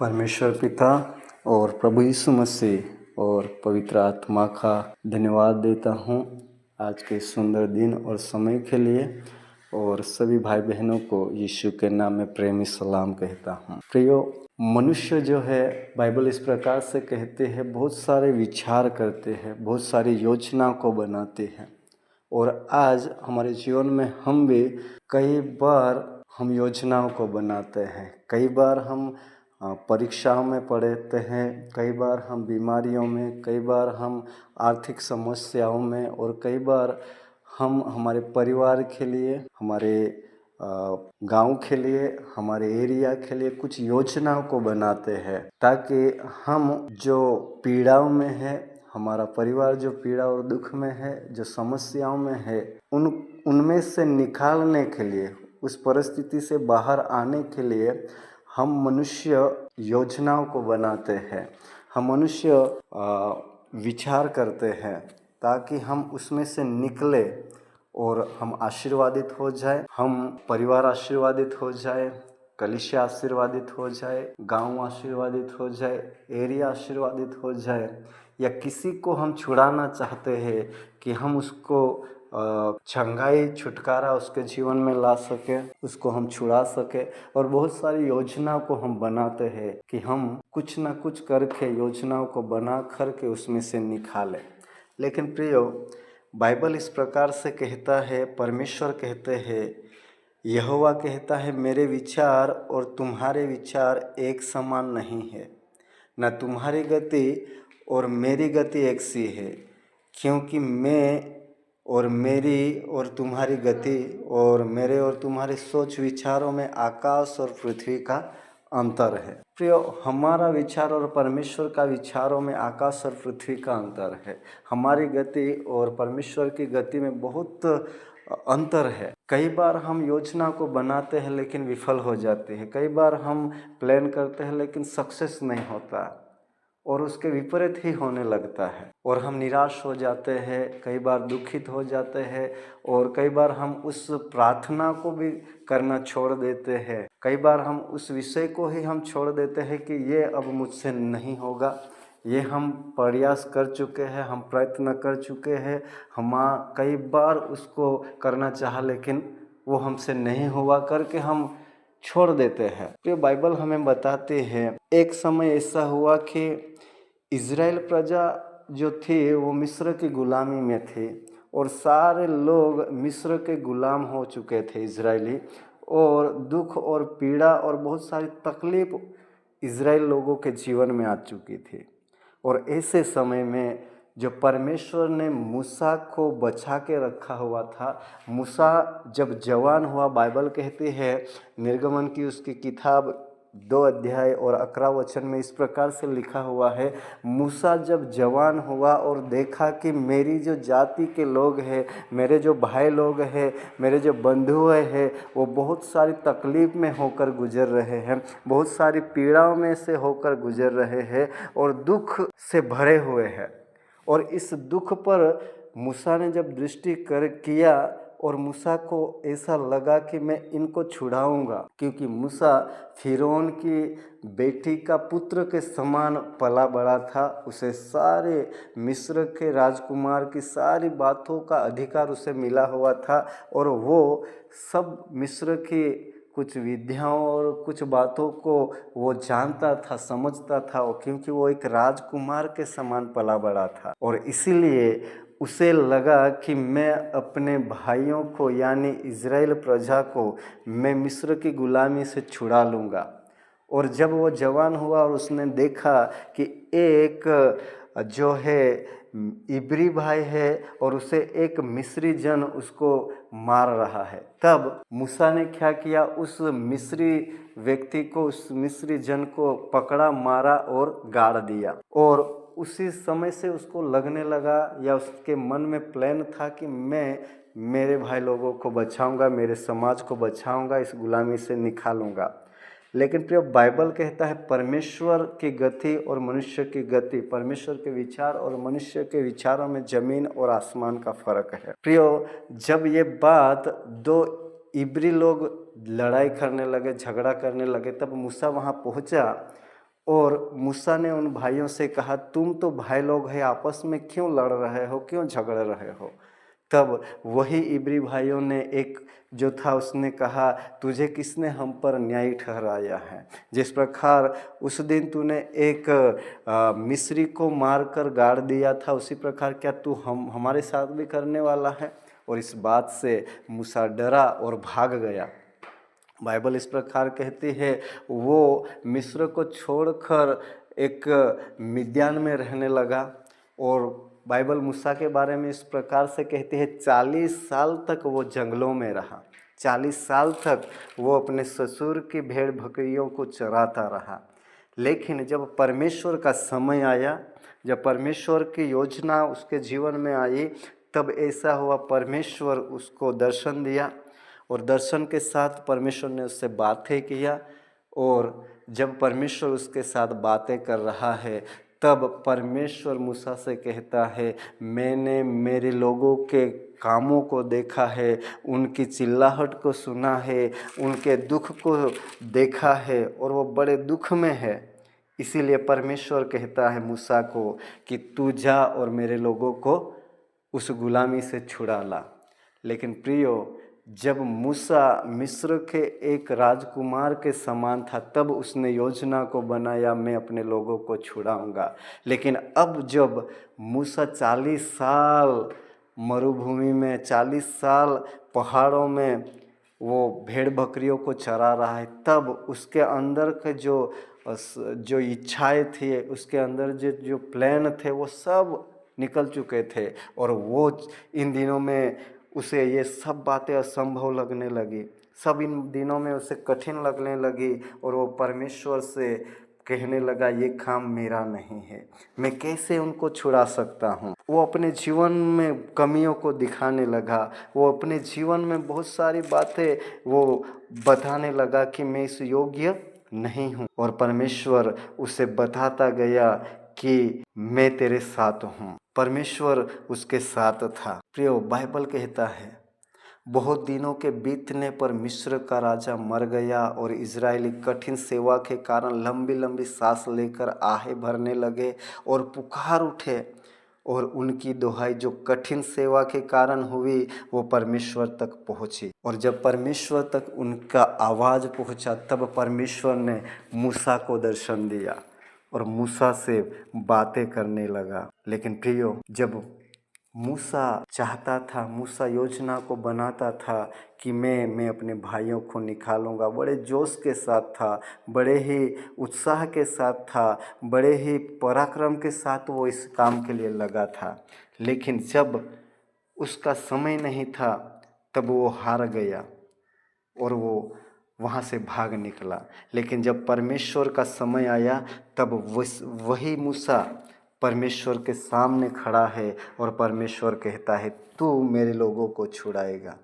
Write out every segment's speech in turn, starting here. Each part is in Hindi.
परमेश्वर पिता और प्रभु यीशु मसीह और पवित्र आत्मा का धन्यवाद देता हूँ आज के सुंदर दिन और समय के लिए। और सभी भाई बहनों को यीशु के नाम में प्रेमी सलाम कहता हूँ। प्रियो, मनुष्य जो है बाइबल इस प्रकार से कहते हैं, बहुत सारे विचार करते हैं, बहुत सारी योजनाओं को बनाते हैं। और आज हमारे जीवन में हम भी कई बार हम योजनाओं को बनाते हैं, कई बार हम परीक्षाओं में पड़ते हैं, कई बार हम बीमारियों में, कई बार हम आर्थिक समस्याओं में, और कई बार हम हमारे परिवार के लिए, हमारे गांव के लिए, हमारे एरिया के लिए कुछ योजनाओं को बनाते हैं ताकि हम जो पीड़ाओं में है, हमारा परिवार जो पीड़ा और दुख में है, जो समस्याओं में है, उनमें से निकालने के लिए, उस परिस्थिति से बाहर आने के लिए हम मनुष्य योजनाओं को बनाते हैं। हम मनुष्य विचार करते हैं ताकि हम उसमें से निकले और हम आशीर्वादित हो जाए, हम परिवार आशीर्वादित हो जाए, कलीसिया आशीर्वादित हो जाए, गांव आशीर्वादित हो जाए, एरिया आशीर्वादित हो जाए, या किसी को हम छुड़ाना चाहते हैं कि हम उसको चंगाई छुटकारा उसके जीवन में ला सके, उसको हम छुड़ा सके। और बहुत सारी योजनाओं को हम बनाते हैं कि हम कुछ ना कुछ करके योजनाओं को बना करके उसमें से निकालें। लेकिन प्रियो, बाइबल इस प्रकार से कहता है, परमेश्वर कहते हैं, यहोवा कहता है, मेरे विचार और तुम्हारे विचार एक समान नहीं है, न तुम्हारी गति और मेरी गति एक सी है, क्योंकि मैं और मेरी और तुम्हारी गति और मेरे और तुम्हारे सोच विचारों में आकाश और पृथ्वी का अंतर है। प्रियो, हमारा विचार और परमेश्वर का विचारों में आकाश और पृथ्वी का अंतर है। हमारी गति और परमेश्वर की गति में बहुत अंतर है। कई बार हम योजना को बनाते हैं लेकिन विफल हो जाते हैं, कई बार हम प्लान करते हैं लेकिन सक्सेस नहीं होता और उसके विपरीत ही होने लगता है, और हम निराश हो जाते हैं, कई बार दुखित हो जाते हैं, और कई बार हम उस प्रार्थना को भी करना छोड़ देते हैं, कई बार हम उस विषय को ही हम छोड़ देते हैं कि ये अब मुझसे नहीं होगा, ये हम प्रयास कर चुके हैं, हम प्रयत्न कर चुके हैं, हम कई बार उसको करना चाहा लेकिन वो हमसे नहीं हुआ करके हम छोड़ देते हैं। तो बाइबल हमें बताते हैं, एक समय ऐसा हुआ कि इज़राइल प्रजा जो थी वो मिस्र की गुलामी में थी, और सारे लोग मिस्र के गुलाम हो चुके थे इजरायली, और दुख और पीड़ा और बहुत सारी तकलीफ इजराइल लोगों के जीवन में आ चुकी थी। और ऐसे समय में जो परमेश्वर ने मूसा को बचा के रखा हुआ था, मूसा जब जवान हुआ, बाइबल कहती है निर्गमन की उसकी किताब 2 अध्याय और 11 वचन में इस प्रकार से लिखा हुआ है, मूसा जब जवान हुआ और देखा कि मेरी जो जाति के लोग हैं, मेरे जो भाई लोग हैं, मेरे जो बंधु हैं, वो बहुत सारी तकलीफ़ में होकर गुजर रहे हैं, बहुत सारी पीड़ाओं में से होकर गुजर रहे हैं और दुख से भरे हुए हैं। और इस दुख पर मूसा ने जब दृष्टि किया और मूसा को ऐसा लगा कि मैं इनको छुड़ाऊंगा, क्योंकि मूसा फिरौन की बेटी का पुत्र के समान पला बड़ा था, उसे सारे मिस्र के राजकुमार की सारी बातों का अधिकार उसे मिला हुआ था, और वो सब मिस्र की कुछ विद्याओं और कुछ बातों को वो जानता था, समझता था, क्योंकि वो एक राजकुमार के समान पला बड़ा था। और इसीलिए उसे लगा कि मैं अपने भाइयों को यानी इज़राइल प्रजा को मैं मिस्र की गुलामी से छुड़ा लूँगा। और जब वो जवान हुआ और उसने देखा कि एक जो है इब्री भाई है और उसे एक मिस्री जन उसको मार रहा है, तब मूसा ने क्या किया, उस मिस्री व्यक्ति को, उस मिस्री जन को पकड़ा, मारा और गाड़ दिया। और उसी समय से उसको लगने लगा, या उसके मन में प्लान था कि मैं मेरे भाई लोगों को बचाऊंगा, मेरे समाज को बचाऊंगा, इस गुलामी से निकालूंगा। लेकिन प्रिय, बाइबल कहता है परमेश्वर की गति और मनुष्य की गति, परमेश्वर के विचार और मनुष्य के विचारों में जमीन और आसमान का फर्क है। प्रियो, जब ये बात 2 इब्री लोग लड़ाई करने लगे, झगड़ा करने लगे, तब मूसा वहाँ पहुँचा और मूसा ने उन भाइयों से कहा, तुम तो भाई लोग हैं, आपस में क्यों लड़ रहे हो, क्यों झगड़ रहे हो। तब वही इब्री भाइयों ने एक जो था उसने कहा, तुझे किसने हम पर न्याय ठहराया है। जिस प्रकार उस दिन तूने एक मिस्री को मारकर गाड़ दिया था, उसी प्रकार क्या तू हमारे साथ भी करने वाला है। और इस बात से मूसा डरा और भाग गया। बाइबल इस प्रकार कहती है, वो मिस्र को छोड़कर एक मिद्यान में रहने लगा। और बाइबल मूसा के बारे में इस प्रकार से कहती है, 40 साल तक वो जंगलों में रहा। 40 साल तक वो अपने ससुर की भेड़ बकरियों को चराता रहा। लेकिन जब परमेश्वर का समय आया, जब परमेश्वर की योजना उसके जीवन में आई, तब ऐसा हुआ, परमेश्वर उसको दर्शन दिया और दर्शन के साथ परमेश्वर ने उससे बातें किया। और जब परमेश्वर उसके साथ बातें कर रहा है, तब परमेश्वर मूसा से कहता है, मैंने मेरे लोगों के कामों को देखा है, उनकी चिल्लाहट को सुना है, उनके दुख को देखा है और वो बड़े दुख में है। इसीलिए परमेश्वर कहता है मूसा को कि तू जा और मेरे लोगों को उस गुलामी से छुड़ा ला। लेकिन प्रियो, जब मूसा मिस्र के एक राजकुमार के समान था, तब उसने योजना को बनाया, मैं अपने लोगों को छुड़ाऊंगा। लेकिन अब जब मूसा 40 साल मरुभूमि में, 40 साल पहाड़ों में वो भेड़ बकरियों को चरा रहा है, तब उसके अंदर के जो इच्छाएं थी, उसके अंदर जो प्लान थे, वो सब निकल चुके थे। और वो इन दिनों में उसे ये सब बातें असंभव लगने लगी, सब इन दिनों में उसे कठिन लगने लगी। और वो परमेश्वर से कहने लगा, ये काम मेरा नहीं है, मैं कैसे उनको छुड़ा सकता हूँ। वो अपने जीवन में कमियों को दिखाने लगा, वो अपने जीवन में बहुत सारी बातें वो बताने लगा कि मैं इस योग्य नहीं हूँ। और परमेश्वर उसे बताता गया कि मैं तेरे साथ हूँ। परमेश्वर उसके साथ था। प्रियो, बाइबल कहता है, बहुत दिनों के बीतने पर मिस्र का राजा मर गया और इजरायली कठिन सेवा के कारण लंबी लंबी सांस लेकर आहे भरने लगे और पुकार उठे। और उनकी दुहाई जो कठिन सेवा के कारण हुई, वो परमेश्वर तक पहुंची। और जब परमेश्वर तक उनका आवाज़ पहुंचा, तब परमेश्वर ने मूसा को दर्शन दिया और मूसा से बातें करने लगा। लेकिन प्रियो, जब मूसा चाहता था, मूसा योजना को बनाता था कि मैं अपने भाइयों को निकालूंगा, बड़े जोश के साथ था, बड़े ही उत्साह के साथ था, बड़े ही पराक्रम के साथ वो इस काम के लिए लगा था। लेकिन जब उसका समय नहीं था, तब वो हार गया और वो वहाँ से भाग निकला। लेकिन जब परमेश्वर का समय आया, तब वही मूसा परमेश्वर के सामने खड़ा है और परमेश्वर कहता है, तू मेरे लोगों को छुड़ाएगा,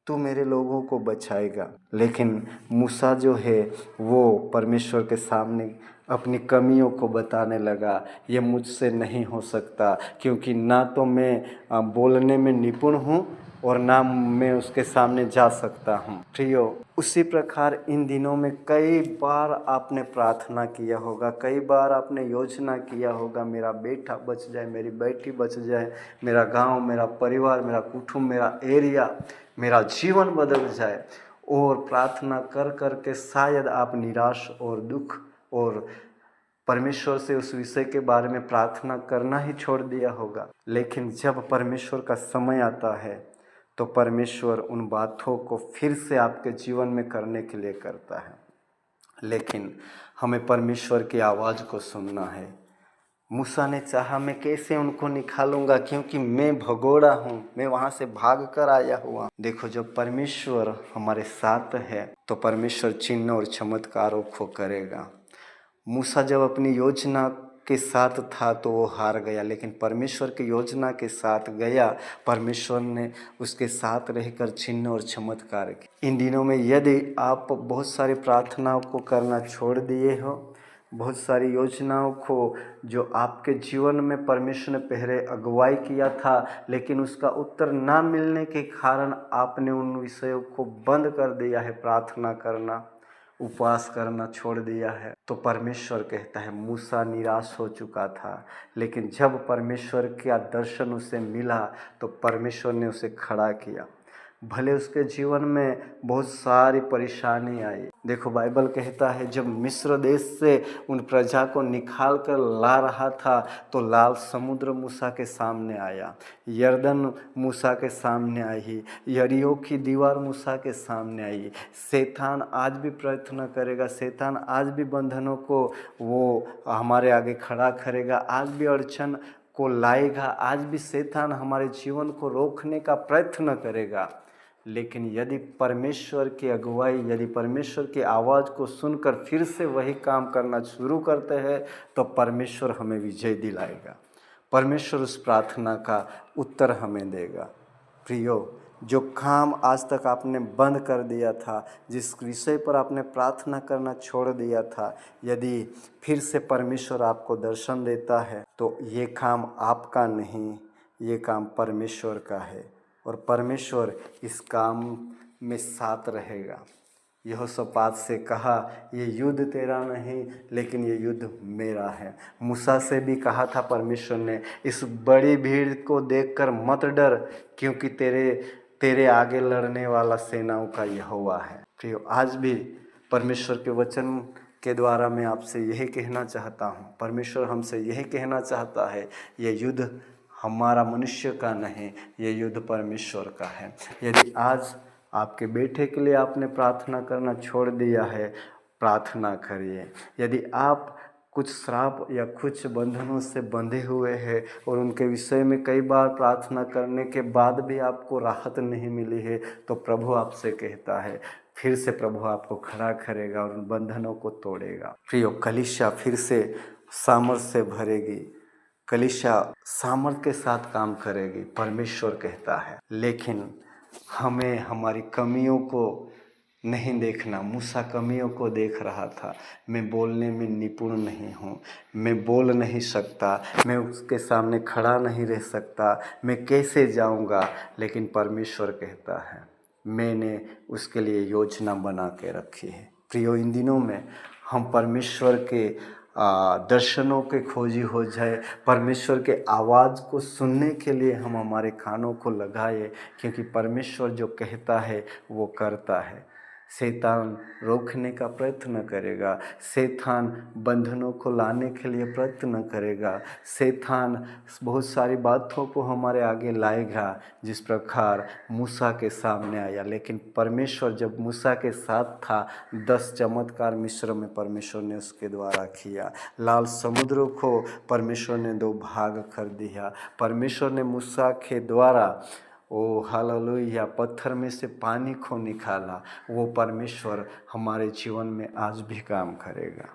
तू मेरे लोगों को बचाएगा। लेकिन मूसा जो है, वो परमेश्वर के सामने अपनी कमियों को बताने लगा, ये मुझसे नहीं हो सकता, क्योंकि ना तो मैं बोलने में निपुण हूँ और ना मैं उसके सामने जा सकता हूँ। प्रियो, उसी प्रकार इन दिनों में कई बार आपने प्रार्थना किया होगा, कई बार आपने योजना किया होगा, मेरा बेटा बच जाए, मेरी बेटी बच जाए, मेरा गांव, मेरा परिवार, मेरा कुटुंब, मेरा एरिया, मेरा जीवन बदल जाए। और प्रार्थना कर कर के शायद आप निराश और दुख और परमेश्वर से उस विषय के बारे में प्रार्थना करना ही छोड़ दिया होगा। लेकिन जब परमेश्वर का समय आता है, तो परमेश्वर उन बातों को फिर से आपके जीवन में करने के लिए करता है। लेकिन हमें परमेश्वर की आवाज़ को सुनना है। मूसा ने चाहा, मैं कैसे उनको निकालूंगा, क्योंकि मैं भगोड़ा हूँ, मैं वहाँ से भाग कर आया हुआ। देखो, जब परमेश्वर हमारे साथ है, तो परमेश्वर चिन्ह और चमत्कारों को करेगा। मूसा जब अपनी योजना के साथ था, तो वो हार गया, लेकिन परमेश्वर की योजना के साथ गया, परमेश्वर ने उसके साथ रहकर चिन्ह और चमत्कार किए। इन दिनों में यदि आप बहुत सारी प्रार्थनाओं को करना छोड़ दिए हो, बहुत सारी योजनाओं को जो आपके जीवन में परमेश्वर ने पहले अगुवाई किया था, लेकिन उसका उत्तर ना मिलने के कारण आपने उन विषयों को बंद कर दिया है प्रार्थना करना, उपवास करना छोड़ दिया है। तो परमेश्वर कहता है मूसा निराश हो चुका था, लेकिन जब परमेश्वर का दर्शन उसे मिला तो परमेश्वर ने उसे खड़ा किया। भले उसके जीवन में बहुत सारी परेशानी आई। देखो बाइबल कहता है जब मिस्र देश से उन प्रजा को निकाल कर ला रहा था तो लाल समुद्र मूसा के सामने आया, यरदन मूसा के सामने आई, यरीहो की दीवार मूसा के सामने आई। शैतान आज भी प्रयत्न करेगा, शैतान आज भी बंधनों को वो हमारे आगे खड़ा करेगा, आज भी अड़चन को लाएगा, आज भी शैतान हमारे जीवन को रोकने का प्रयत्न करेगा। लेकिन यदि परमेश्वर की अगुवाई, यदि परमेश्वर की आवाज़ को सुनकर फिर से वही काम करना शुरू करते हैं तो परमेश्वर हमें विजय दिलाएगा, परमेश्वर उस प्रार्थना का उत्तर हमें देगा। प्रियो, जो काम आज तक आपने बंद कर दिया था, जिस विषय पर आपने प्रार्थना करना छोड़ दिया था, यदि फिर से परमेश्वर आपको दर्शन देता है तो ये काम आपका नहीं, ये काम परमेश्वर का है और परमेश्वर इस काम में साथ रहेगा। यहोशापात से कहा ये युद्ध तेरा नहीं लेकिन ये युद्ध मेरा है। मूसा से भी कहा था परमेश्वर ने इस बड़ी भीड़ को देखकर मत डर, क्योंकि तेरे आगे लड़ने वाला सेनाओं का यहोवा है। प्रियो, आज भी परमेश्वर के वचन के द्वारा मैं आपसे यही कहना चाहता हूँ, परमेश्वर हमसे यही कहना चाहता है, ये युद्ध हमारा मनुष्य का नहीं, ये युद्ध परमेश्वर का है। यदि आज आपके बेटे के लिए आपने प्रार्थना करना छोड़ दिया है, प्रार्थना करिए। यदि आप कुछ श्राप या कुछ बंधनों से बंधे हुए हैं और उनके विषय में कई बार प्रार्थना करने के बाद भी आपको राहत नहीं मिली है, तो प्रभु आपसे कहता है फिर से प्रभु आपको खड़ा करेगा और उन बंधनों को तोड़ेगा। प्रियो, कलीसिया फिर से सामर्थ से भरेगी, कलीसिया सामर्थ के साथ काम करेगी, परमेश्वर कहता है। लेकिन हमें हमारी कमियों को नहीं देखना। मूसा कमियों को देख रहा था, मैं बोलने में निपुण नहीं हूँ, मैं बोल नहीं सकता, मैं उसके सामने खड़ा नहीं रह सकता, मैं कैसे जाऊँगा। लेकिन परमेश्वर कहता है मैंने उसके लिए योजना बना के रखी है। प्रियो, इन दिनों में हम परमेश्वर के दर्शनों के खोजी हो जाए, परमेश्वर के आवाज़ को सुनने के लिए हम हमारे कानों को लगाए, क्योंकि परमेश्वर जो कहता है वो करता है। शैतान रोकने का प्रयत्न करेगा, शैतान बंधनों को लाने के लिए प्रयत्न करेगा, शैतान बहुत सारी बातों को हमारे आगे लाएगा जिस प्रकार मूसा के सामने आया। लेकिन परमेश्वर जब मूसा के साथ था, 10 चमत्कार मिस्र में परमेश्वर ने उसके द्वारा किया। लाल समुद्र को परमेश्वर ने 2 भाग कर दिया। परमेश्वर ने मूसा के द्वारा हालेलुया पत्थर में से पानी को निकाला। वो परमेश्वर हमारे जीवन में आज भी काम करेगा।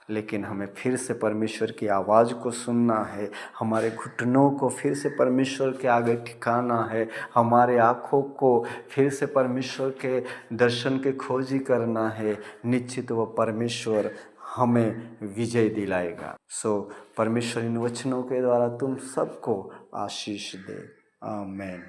लेकिन हमें फिर से परमेश्वर की आवाज़ को सुनना है, हमारे घुटनों को फिर से परमेश्वर के आगे ठिकाना है, हमारे आँखों को फिर से परमेश्वर के दर्शन के खोजी करना है। निश्चित वो परमेश्वर हमें विजय दिलाएगा। परमेश्वर इन वचनों के द्वारा तुम सबको आशीष दे। आमीन।